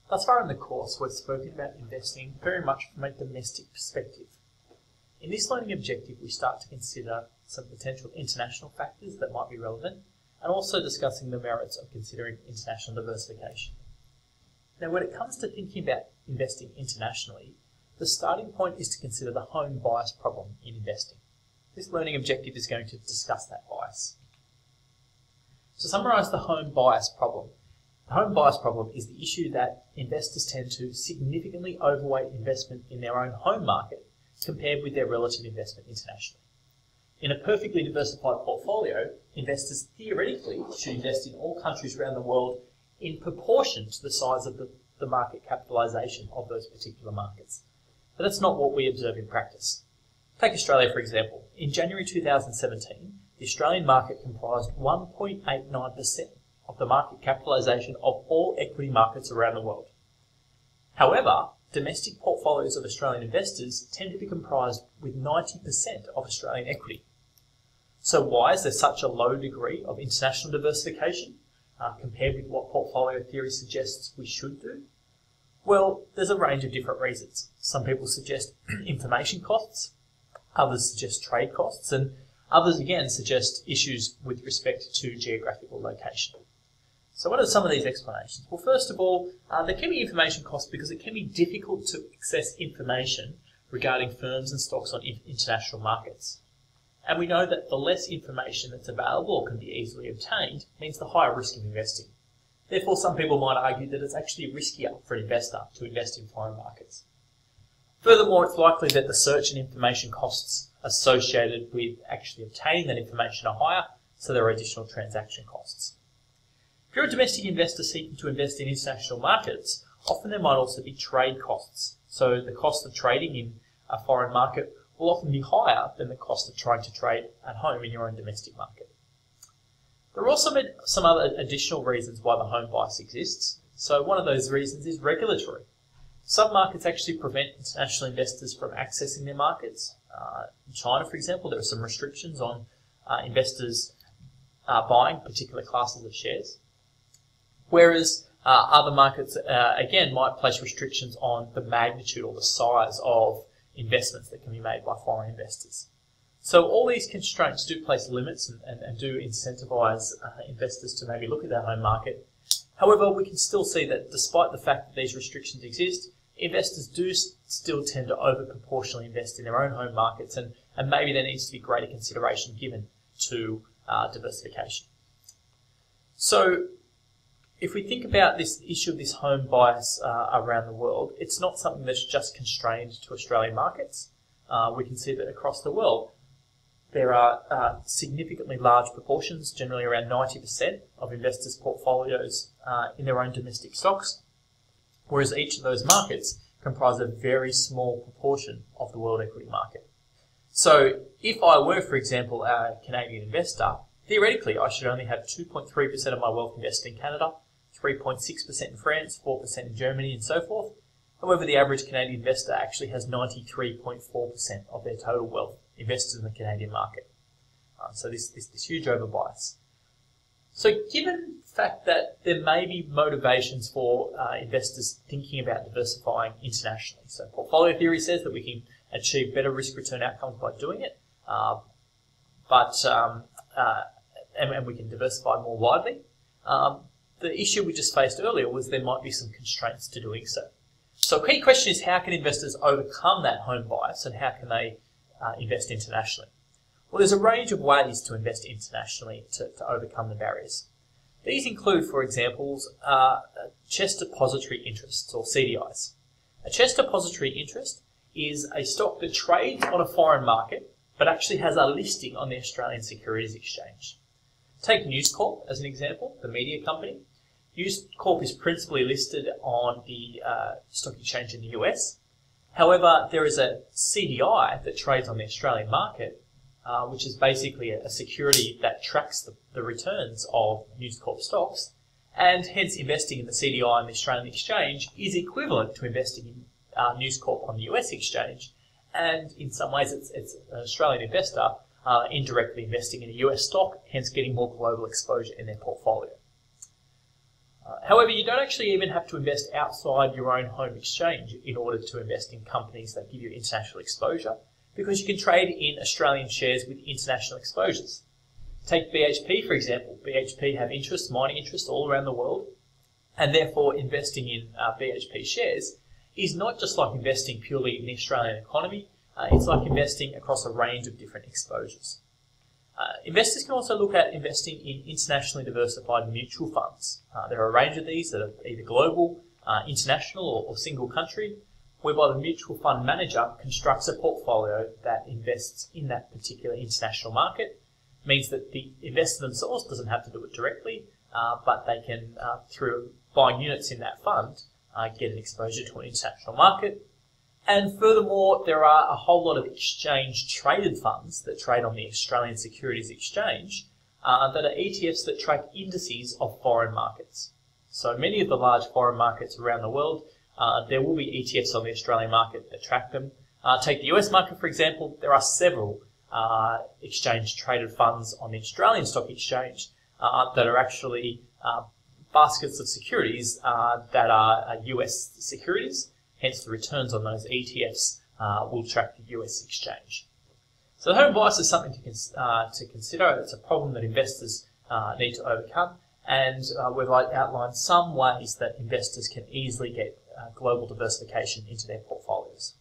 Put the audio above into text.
Thus far in the course, we've spoken about investing very much from a domestic perspective. In this learning objective, we start to consider some potential international factors that might be relevant, and also discussing the merits of considering international diversification. Now, when it comes to thinking about investing internationally, the starting point is to consider the home bias problem in investing. This learning objective is going to discuss that bias. To summarise the home bias problem, the home bias problem is the issue that investors tend to significantly overweight investment in their own home market compared with their relative investment internationally. In a perfectly diversified portfolio, investors theoretically should invest in all countries around the world in proportion to the size of the market capitalisation of those particular markets. But that's not what we observe in practice. Take Australia, for example. In January 2017, the Australian market comprised 1.89% of the market capitalisation of all equity markets around the world. However, domestic portfolios of Australian investors tend to be comprised with 90% of Australian equity. So why is there such a low degree of international diversification compared with what portfolio theory suggests we should do? Well, there's a range of different reasons. Some people suggest information costs, others suggest trade costs, and others again suggest issues with respect to geographical location. So what are some of these explanations? Well, first of all, there can be information costs because it can be difficult to access information regarding firms and stocks on international markets. And we know that the less information that's available or can be easily obtained means the higher risk of investing. Therefore, some people might argue that it's actually riskier for an investor to invest in foreign markets. Furthermore, it's likely that the search and information costs associated with actually obtaining that information are higher, so there are additional transaction costs. If you're a domestic investor seeking to invest in international markets, often there might also be trade costs. So the cost of trading in a foreign market will often be higher than the cost of trying to trade at home in your own domestic market. There are also some other additional reasons why the home bias exists. So one of those reasons is regulatory. Some markets actually prevent international investors from accessing their markets. In China, for example, there are some restrictions on investors buying particular classes of shares. Whereas other markets, again, might place restrictions on the magnitude or the size of investments that can be made by foreign investors. So all these constraints do place limits and do incentivise investors to maybe look at their home market. However, we can still see that despite the fact that these restrictions exist, investors do still tend to overproportionally invest in their own home markets, and maybe there needs to be greater consideration given to diversification. So if we think about this issue of this home bias around the world, it's not something that's just constrained to Australian markets. We can see that across the world, there are significantly large proportions, generally around 90% of investors' portfolios in their own domestic stocks, whereas each of those markets comprise a very small proportion of the world equity market. So if I were, for example, a Canadian investor, theoretically I should only have 2.3% of my wealth invested in Canada, 3.6% in France, 4% in Germany, and so forth. However, the average Canadian investor actually has 93.4% of their total wealth invested in the Canadian market. So this huge overbias. So given the fact that there may be motivations for investors thinking about diversifying internationally, so portfolio theory says that we can achieve better risk-return outcomes by doing it, and we can diversify more widely. The issue we just faced earlier was there might be some constraints to doing so. So a key question is, how can investors overcome that home bias, and how can they invest internationally? Well, there's a range of ways to invest internationally to overcome the barriers. These include, for example, CHESS Depository Interests, or CDIs. A CHESS Depository Interest is a stock that trades on a foreign market, but actually has a listing on the Australian Securities Exchange. Take News Corp as an example, the media company. News Corp is principally listed on the stock exchange in the US. However, there is a CDI that trades on the Australian market, which is basically a security that tracks the returns of News Corp stocks, and hence investing in the CDI on the Australian exchange is equivalent to investing in News Corp on the US exchange, and in some ways it's an Australian investor indirectly investing in a US stock, hence getting more global exposure in their portfolio. However, you don't actually even have to invest outside your own home exchange in order to invest in companies that give you international exposure, because you can trade in Australian shares with international exposures. Take BHP, for example. BHP have interests, mining interests all around the world, and therefore investing in BHP shares is not just like investing purely in the Australian economy, it's like investing across a range of different exposures. Investors can also look at investing in internationally diversified mutual funds. There are a range of these that are either global, international, or single country, whereby the mutual fund manager constructs a portfolio that invests in that particular international market. It means that the investor themselves doesn't have to do it directly, but they can, through buying units in that fund, get an exposure to an international market. And furthermore, there are a whole lot of exchange-traded funds that trade on the Australian Securities Exchange that are ETFs that track indices of foreign markets. So many of the large foreign markets around the world, there will be ETFs on the Australian market that track them. Take the US market, for example. There are several exchange-traded funds on the Australian Stock Exchange that are actually baskets of securities that are US securities. Hence, the returns on those ETFs will track the US exchange. So home bias is something to consider. It's a problem that investors need to overcome, and we've outlined some ways that investors can easily get global diversification into their portfolios.